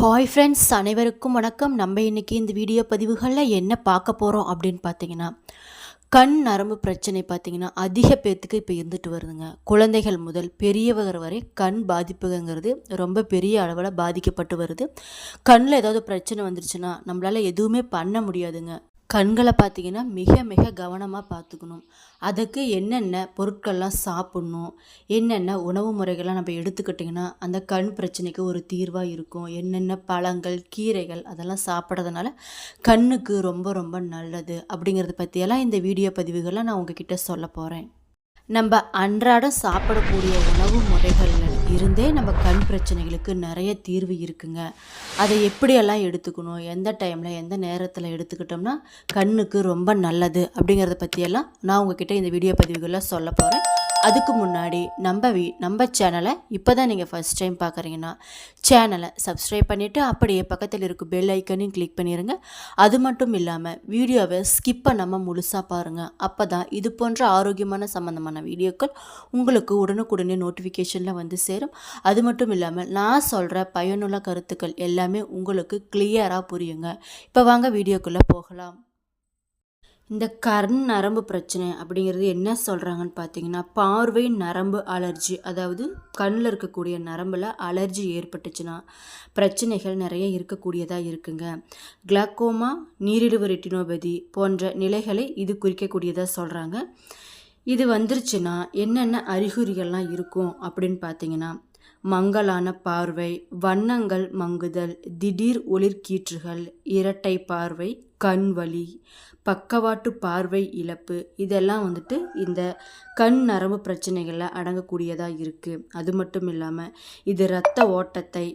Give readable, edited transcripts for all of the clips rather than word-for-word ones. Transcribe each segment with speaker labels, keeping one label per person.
Speaker 1: Hi friends, அனைவருக்கும் வணக்கம். நம்ம இன்றைக்கி இந்த வீடியோ பதிவுகளில் என்ன பார்க்க போகிறோம் அப்படின்னு பார்த்தீங்கன்னா, கண் நரம்பு பிரச்சனை பார்த்திங்கன்னா அதிக பேர்த்துக்கு இப்போ இருந்துட்டு வருதுங்க. குழந்தைகள் முதல் பெரியவர் வரை கண் பாதிப்புங்கிறது ரொம்ப பெரிய அளவில் பாதிக்கப்பட்டு வருது. கண்ணில் ஏதாவது பிரச்சனை வந்துருச்சுன்னா நம்மளால் எதுவுமே பண்ண முடியாதுங்க. கண்களை பார்த்திங்கன்னா மிக மிக கவனமாக பார்த்துக்கணும். அதுக்கு என்னென்ன பொருட்கள்லாம் சாப்பிட்ணும், என்னென்ன உணவு முறைகள்லாம் நம்ம எடுத்துக்கிட்டிங்கன்னா அந்த கண் பிரச்சனைக்கு ஒரு தீர்வாக இருக்கும். என்னென்ன பழங்கள், கீரைகள் அதெல்லாம் சாப்பிட்றதுனால கண்ணுக்கு ரொம்ப ரொம்ப நல்லது அப்படிங்கிறத பற்றியெல்லாம் இந்த வீடியோ பதிவுகளை நான் உங்ககிட்ட சொல்ல போகிறேன். நம்ம அன்றாடம் சாப்பிடக்கூடிய உணவு முறைகளில் இருந்தே நம்ம கண் பிரச்சனைகளுக்கு நிறைய தீர்வு இருக்குங்க. அதை எப்படியெல்லாம் எடுத்துக்கணும், எந்த டைமில் எந்த நேரத்தில் எடுத்துக்கிட்டோம்னா கண்ணுக்கு ரொம்ப நல்லது அப்படிங்கிறத பற்றியெல்லாம் நான் உங்ககிட்ட இந்த வீடியோ பதிவுகளில் சொல்ல போகிறேன். அதுக்கு முன்னாடி நம்ம சேனலை இப்போ தான் நீங்கள் ஃபஸ்ட் டைம் பார்க்குறீங்கன்னா சேனலை சப்ஸ்கிரைப் பண்ணிவிட்டு அப்படியே பக்கத்தில் இருக்கும் பெல் ஐக்கனையும் கிளிக் பண்ணிடுங்க. அது மட்டும் இல்லாமல் வீடியோவை ஸ்கிப் பண்ணாமல் முழுசாக பாருங்கள். அப்போ தான் இது போன்ற ஆரோக்கியமான சம்மந்தமான வீடியோக்கள் உங்களுக்கு உடனுக்குடனே நோட்டிஃபிகேஷனில் வந்து சேரும். அது மட்டும் இல்லாமல் நான் சொல்கிற பயனுள்ள கருத்துக்கள் எல்லாமே உங்களுக்கு கிளியராக புரியுங்க. இப்போ வாங்க வீடியோக்குள்ளே போகலாம். இந்த கண் நரம்பு பிரச்சனை அப்படிங்கிறது என்ன சொல்கிறாங்கன்னு பார்த்தீங்கன்னா, பார்வை நரம்பு அலர்ஜி, அதாவது கண்ணில் இருக்கக்கூடிய நரம்பில் அலர்ஜி ஏற்பட்டுச்சுன்னா பிரச்சனைகள் நிறைய இருக்கக்கூடியதாக இருக்குங்க. கிளாக்கோமா, நீரிழிவு ரெட்டினோபதி போன்ற நிலைகளை இது குறிக்கக்கூடியதாக சொல்கிறாங்க. இது வந்துருச்சுன்னா என்னென்ன அறிகுறிகள்லாம் இருக்கும் அப்படின்னு பார்த்தீங்கன்னா, மங்கலான பார்வை, வண்ணங்கள் மங்குதல், திடீர் ஒளிர்கீற்றுகள், இரட்டை பார்வை, கண் வலி, பக்கவாட்டு பார்வை இழப்பு, இதெல்லாம் இந்த கண் நரம்பு பிரச்சனைகளில் அடங்கக்கூடியதாக இருக்குது. அது மட்டும் இல்லாமல் இது இரத்த ஓட்டத்தை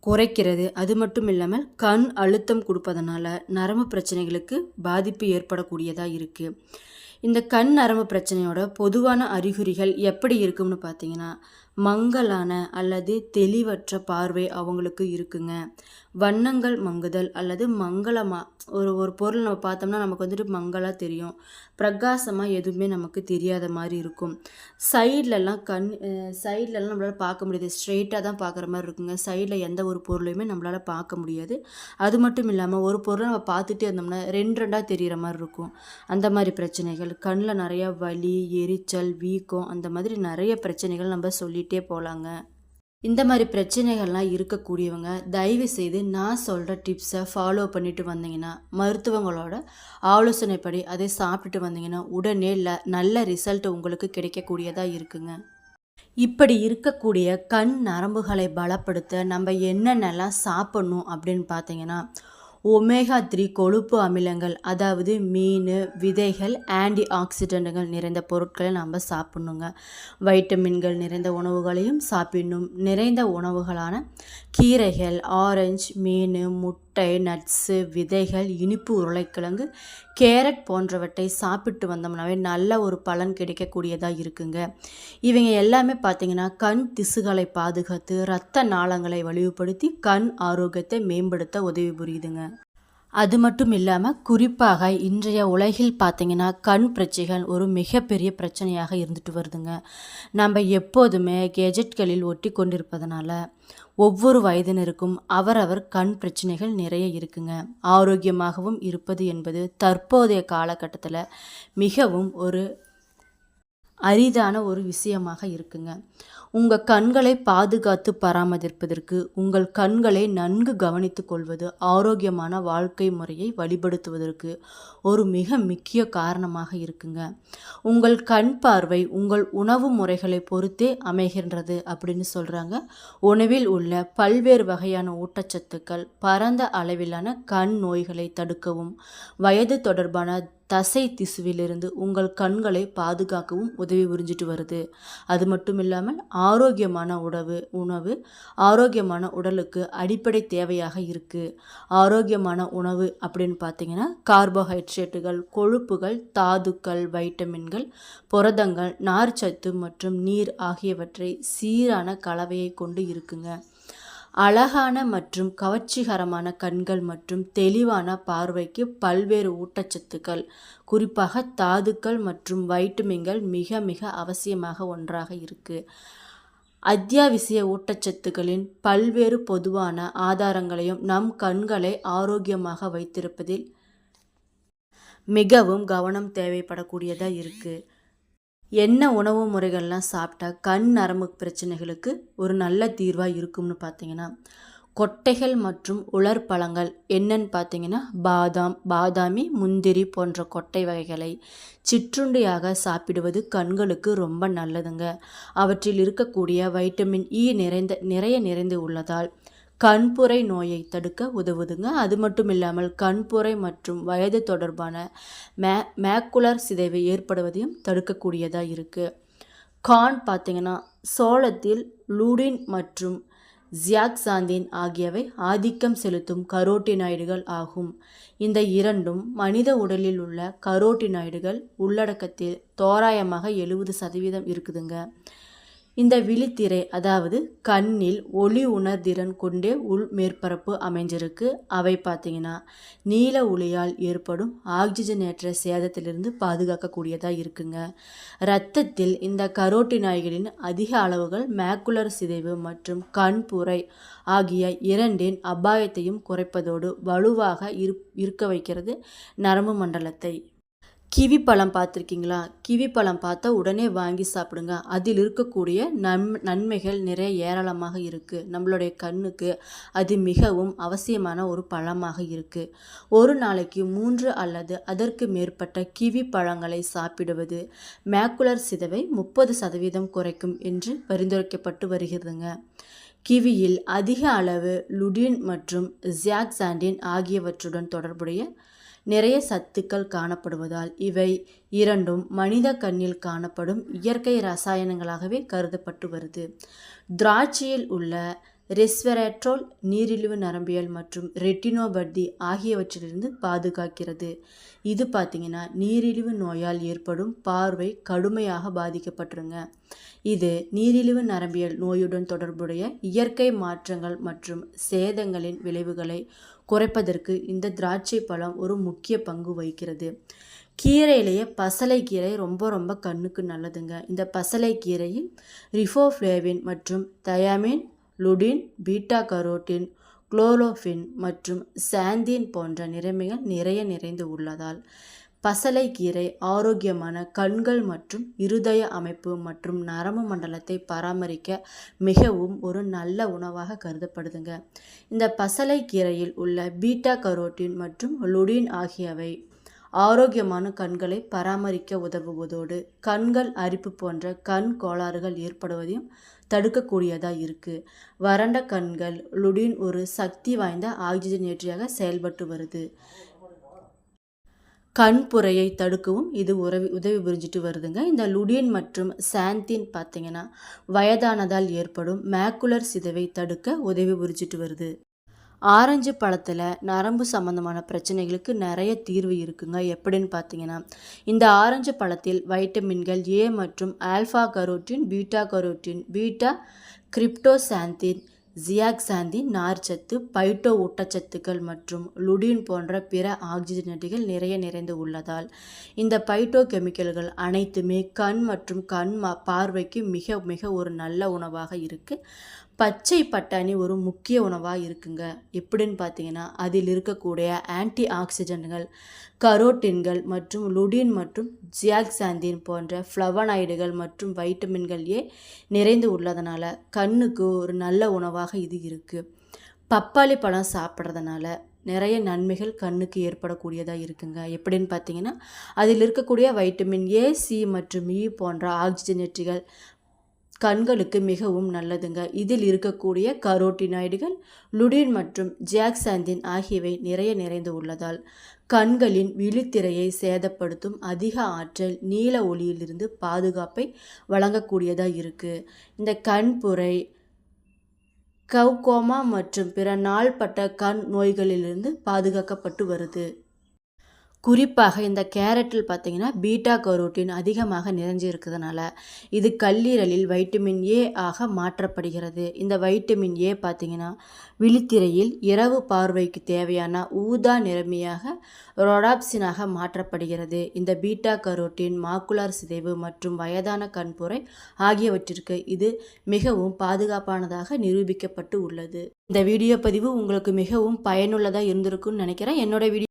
Speaker 1: குறைக்கிறது. அது மட்டும் இல்லாமல் கண் அழுத்தம் கொடுப்பதனால நரம்பு பிரச்சனைகளுக்கு பாதிப்பு ஏற்படக்கூடியதாக இருக்குது. இந்த கண் நரம்பு பிரச்சனையோட பொதுவான அறிகுறிகள் எப்படி இருக்கும்னு பார்த்தீங்கன்னா, மங்கலான அல்லது தெளிவற்ற பார்வை அவங்களுக்கு இருக்குங்க. வண்ணங்கள் மங்குதல் அல்லது மங்களமாக ஒரு பொருள் நம்ம பார்த்தோம்னா நமக்கு மங்கலாக தெரியும், பிரகாசமாக எதுவுமே நமக்கு தெரியாத மாதிரி இருக்கும். சைட்லலாம் சைட்லலாம் நம்மளால் பார்க்க முடியாது, ஸ்ட்ரெயிட்டாக தான் பார்க்குற மாதிரி இருக்குங்க. சைடில் எந்த ஒரு பொருளையுமே நம்மளால் பார்க்க முடியாது. அது மட்டும் இல்லாமல் ஒரு பொருளை நம்ம பார்த்துட்டே இருந்தோம்னா ரெண்டாக தெரிகிற மாதிரி இருக்கும். அந்த மாதிரி பிரச்சனைகள், கண்ணில் நிறையா வலி, எரிச்சல், வீக்கம், அந்த மாதிரி நிறைய பிரச்சனைகள் நம்ம சொல்லிகிட்டே போகலாங்க. இந்த மாதிரி பிரச்சனைகள்லாம் இருக்கக்கூடியவங்க தயவு செய்து நான் சொல்கிற டிப்ஸை ஃபாலோ பண்ணிட்டு வந்தீங்கன்னா, மருத்துவங்களோட ஆலோசனைப்படி அதை சாப்பிட்டுட்டு வந்தீங்கன்னா உடனே நல்ல ரிசல்ட் உங்களுக்கு கிடைக்கக்கூடியதாக இருக்குங்க. இப்படி இருக்கக்கூடிய கண் நரம்புகளை பலப்படுத்த நம்ம என்னென்னலாம் சாப்பிட்ணும் அப்படின்னு பார்த்தீங்கன்னா, ஒமேகா 3 கொழுப்பு அமிலங்கள், அதாவது மீன், விதைகள், ஆன்டி ஆக்சிடென்ட்டுகள் நிறைந்த பொருட்களை நம்ம சாப்பிட்ணுங்க. வைட்டமின்கள் நிறைந்த உணவுகளையும் சாப்பிடணும். நிறைந்த உணவுகளான கீரைகள், ஆரஞ்சு, மீன், முட்டை, நட்ஸு, விதைகள், இனிப்பு உருளைக்கிழங்கு, கேரட் போன்றவற்றை சாப்பிட்டு வந்தோம்னாவே நல்ல ஒரு பலன் கிடைக்கக்கூடியதாக இருக்குங்க. இவங்க எல்லாமே பார்த்திங்கன்னா கண் திசுகளை பாதுகாத்து இரத்த நாளங்களை வலிவுபடுத்தி கண் ஆரோக்கியத்தை மேம்படுத்த உதவி புரியுதுங்க. அது மட்டும் இல்லாமல் குறிப்பாக இன்றைய உலகில் பார்த்திங்கன்னா கண் பிரச்சனைகள் ஒரு மிகப்பெரிய பிரச்சனையாக இருந்துட்டு வருதுங்க. நம்ம எப்போதுமே கெஜெட்களில் ஒட்டி கொண்டிருப்பதனால ஒவ்வொரு வயதினருக்கும் அவரவர் கண் பிரச்சனைகள் நிறைய இருக்குங்க. ஆரோக்கியமாகவும் இருப்பது என்பது தற்போதைய காலகட்டத்தில் மிகவும் ஒரு அரிதான ஒரு விஷயமாக இருக்குங்க. உங்கள் கண்களை பாதுகாத்து பராமரிப்பதற்கு உங்கள் கண்களை நன்கு கவனித்து கொள்வது ஆரோக்கியமான வாழ்க்கை முறையை வழிபடுத்துவதற்கு ஒரு மிக முக்கிய காரணமாக இருக்குங்க. உங்கள் கண் பார்வை உங்கள் உணவு முறைகளை பொறுத்தே அமைகின்றது அப்படின்னு சொல்கிறாங்க. உணவில் உள்ள பல்வேறு வகையான ஊட்டச்சத்துக்கள் பரந்த அளவிலான கண் நோய்களை தடுக்கவும் வயது தொடர்பான தசை திசுவிலிருந்து உங்கள் கண்களை பாதுகாக்கவும் உதவி புரிஞ்சிட்டு வருது. அது மட்டும் இல்லாமல் ஆரோக்கியமான உணவு ஆரோக்கியமான உடலுக்கு அடிப்படை தேவையாக இருக்குது. ஆரோக்கியமான உணவு அப்படின்னு பார்த்தீங்கன்னா கார்போஹைட்ரேட்டுகள், கொழுப்புகள், தாதுக்கள், வைட்டமின்கள், புரதங்கள், நார்ச்சத்து மற்றும் நீர் ஆகியவற்றை சீரான கலவையை கொண்டு இருக்குங்க. அழகான மற்றும் கவர்ச்சிகரமான கண்கள் மற்றும் தெளிவான பார்வைக்கு பல்வேறு ஊட்டச்சத்துக்கள், குறிப்பாக தாதுக்கள் மற்றும் வைட்டமின்கள் மிக மிக அவசியமாக ஒன்றாக இருக்குது. அத்தியாவசிய ஊட்டச்சத்துக்களின் பல்வேறு பொதுவான ஆதாரங்களையும் நம் கண்களை ஆரோக்கியமாக வைத்திருப்பதில் மிகவும் கவனம் தேவைப்படக்கூடியதாக இருக்குது. என்ன உணவு முறைகள்லாம் சாப்பிட்டா கண் நரம்பு பிரச்சனைகளுக்கு ஒரு நல்ல தீர்வாக இருக்கும்னு பார்த்தீங்கன்னா, கொட்டைகள் மற்றும் உலர் பழங்கள் என்னன்னு பார்த்தீங்கன்னா, பாதாமி, முந்திரி போன்ற கொட்டை வகைகளை சிற்றுண்டியாக சாப்பிடுவது கண்களுக்கு ரொம்ப நல்லதுங்க. அவற்றில் இருக்கக்கூடிய வைட்டமின் இ நிறைய நிறைந்து உள்ளதால் கண்புரை நோயை தடுக்க உதவுதுங்க. அது மட்டும் இல்லாமல் கண்புரை மற்றும் வயது தொடர்பான மேக்குலர் சிதைவு ஏற்படுவதையும் தடுக்கக்கூடியதாக இருக்குது. கார்ன் பார்த்திங்கன்னா, சோளத்தில் லூடின் மற்றும் ஜியாக்சாந்தின் ஆகியவை ஆதிக்கம் செலுத்தும் கரோட்டினாய்டுகள் ஆகும். இந்த இரண்டும் மனித உடலில் உள்ள கரோட்டினாய்டுகள் உள்ளடக்கத்தில் தோராயமாக 70% இருக்குதுங்க. இந்த விழித்திரை அதாவது கண்ணில் ஒளி உணர்திறன் கொண்டே உள் மேற்பரப்பு அமைஞ்சிருக்கு. அவை பார்த்திங்கன்னா நீல ஒளியால் ஏற்படும் ஆக்சிஜனேற்ற சேதத்திலிருந்து பாதுகாக்கக்கூடியதாக இருக்குங்க. இரத்தத்தில் இந்த கரோட்டினாய்களின் அதிக அளவுகள் மேக்குலர் சிதைவு மற்றும் கண்புரை ஆகிய இரண்டின் அபாயத்தையும் குறைப்பதோடு வலுவாக இருக்க வைக்கிறது நரம்பு மண்டலத்தை. கிவி பழம் பார்த்துருக்கீங்களா? கிவி பழம் பார்த்தா உடனே வாங்கி சாப்பிடுங்க. அதில் இருக்கக்கூடிய நன்மைகள் நிறைய ஏராளமாக இருக்குது. நம்மளுடைய கண்ணுக்கு அது மிகவும் அவசியமான ஒரு பழமாக இருக்குது. ஒரு நாளைக்கு 3 அல்லது அதற்கு மேற்பட்ட கிவி பழங்களை சாப்பிடுவது மேக்குலர் சிதைவை 30% குறைக்கும் என்று பரிந்துரைக்கப்பட்டு வருகிறதுங்க. கிவியில் அதிக அளவு லுடின் மற்றும் ஜியாக்சாண்டின் ஆகியவற்றுடன் தொடர்புடைய நிறைய சத்துக்கள் காணப்படுவதால் இவை இரண்டும் மனித கண்ணில் காணப்படும் இயற்கை ரசாயனங்களாகவே கருதப்பட்டு வருது. திராட்சையில் உள்ள ரெஸ்வெராட்ரோல் நீரிழிவு நரம்பியல் மற்றும் ரெட்டினோபதி ஆகியவற்றிலிருந்து பாதுகாக்கிறது. இது பார்த்திங்கன்னா நீரிழிவு நோயால் ஏற்படும் பார்வை கடுமையாக பாதிக்கப்பட்டுருங்க. இது நீரிழிவு நரம்பியல் நோயுடன் தொடர்புடைய இயற்கை மாற்றங்கள் மற்றும் சேதங்களின் விளைவுகளை குறைப்பதற்கு இந்த திராட்சை பழம் ஒரு முக்கிய பங்கு வகிக்கிறது. கீரையிலேயே பசலைக்கீரை ரொம்ப கண்ணுக்கு நல்லதுங்க. இந்த பசலைக்கீரையில் ரிபோஃப்ளேவின் மற்றும் தயாமின், லுடின், பீட்டா கரோட்டின், குளோரோஃபின் மற்றும் சாந்தின் போன்ற நிறமிகள் நிறைய நிறைந்து உள்ளதால் பசலைக்கீரை ஆரோக்கியமான கண்கள் மற்றும் இருதய அமைப்பு மற்றும் நரம்பு மண்டலத்தை பராமரிக்க மிகவும் ஒரு நல்ல உணவாக கருதப்படுதுங்க. இந்த பசலைக்கீரையில் உள்ள பீட்டா கரோட்டின் மற்றும் லுடின் ஆகியவை ஆரோக்கியமான கண்களை பராமரிக்க உதவுவதோடு கண்கள் அரிப்பு போன்ற கண் கோளாறுகள் ஏற்படுவதையும் தடுக்கக்கூடியதாக இருக்குது. வறண்ட கண்கள் லுடின் ஒரு சக்தி வாய்ந்த ஆக்சிஜனேற்றியாக செயல்பட்டு வருது. கண்புரையை தடுக்கவும் இது உதவி புரிஞ்சிட்டு வருதுங்க. இந்த லுடின் மற்றும் சாந்தின் பார்த்திங்கன்னா வயதானதால் ஏற்படும் மேக்குலர் சிதைவை தடுக்க உதவி புரிஞ்சிட்டு வருது. ஆரஞ்சு பழத்தில் நரம்பு சம்மந்தமான பிரச்சனைகளுக்கு நிறைய தீர்வு இருக்குங்க. எப்படின்னு பார்த்தீங்கன்னா, இந்த ஆரஞ்சு பழத்தில் வைட்டமின்கள் ஏ மற்றும் alpha carotene, beta carotene, beta cryptoxanthin, zeaxanthin நார்ச்சத்து, பைட்டோ ஊட்டச்சத்துக்கள் மற்றும் லுடின் போன்ற பிற ஆக்சிஜனேட்டுகள் நிறைய நிறைந்து உள்ளதால் இந்த பைட்டோ கெமிக்கல்கள் அனைத்துமே கண் மற்றும் கண் பார்வைக்கு மிக மிக ஒரு நல்ல உணவாக இருக்குது. பச்சை பட்டாணி ஒரு முக்கிய உணவாக இருக்குங்க. எப்படின்னு பார்த்தீங்கன்னா, அதில் இருக்கக்கூடிய ஆன்டி ஆக்சிடென்ட்கள், கரோட்டின்கள் மற்றும் லுடின் மற்றும் ஜியாக்சாந்தின் போன்ற ஃப்ளவனாய்டுகள் மற்றும் வைட்டமின்கள் ஏ நிறைந்து உள்ளதனால கண்ணுக்கு ஒரு நல்ல உணவாக இது இருக்குது. பப்பாளி பழம் சாப்பிட்றதுனால நிறைய நன்மைகள் கண்ணுக்கு ஏற்படக்கூடியதாக இருக்குங்க. எப்படின்னு பார்த்தீங்கன்னா, அதில் இருக்கக்கூடிய வைட்டமின் ஏ, சி மற்றும் இ போன்ற ஆக்சிஜனேட்டுகள் கண்களுக்கு மிகவும் நல்லதுங்க. இதில் இருக்கக்கூடிய கரோட்டினாய்டுகள், லுடின் மற்றும் ஜியாக்சாந்தின் ஆகியவை நிறைய நிறைந்து உள்ளதால் கண்களின் விழித்திரையை சேதப்படுத்தும் அதிக ஆற்றல் நீல ஒளியிலிருந்து பாதுகாப்பை வழங்கக்கூடியதாக இருக்குது. இந்த கண்புரை, கௌகோமா மற்றும் பிற நாள்பட்ட கண் நோய்களிலிருந்து பாதுகாக்கப்பட்டு வருது. குறிப்பாக இந்த கேரட்டில் பார்த்தீங்கன்னா பீட்டா கரோட்டின் அதிகமாக நிறைஞ்சு இருக்கிறதுனால இது கல்லீரலில் வைட்டமின் ஏ ஆக மாற்றப்படுகிறது. இந்த வைட்டமின் ஏ பார்த்தீங்கன்னா விழித்திரையில் இரவு பார்வைக்கு தேவையான ஊதா நிறமியாக ரொடாப்சினாக மாற்றப்படுகிறது. இந்த பீட்டா கரோட்டின் மாக்குலார் சிதைவு மற்றும் வயதான கண்புரை ஆகியவற்றிற்கு இது மிகவும் பாதுகாப்பானதாக நிரூபிக்கப்பட்டு உள்ளது. இந்த வீடியோ பதிவு உங்களுக்கு மிகவும் பயனுள்ளதாக இருந்திருக்கும்னு நினைக்கிறேன். என்னோட வீடியோ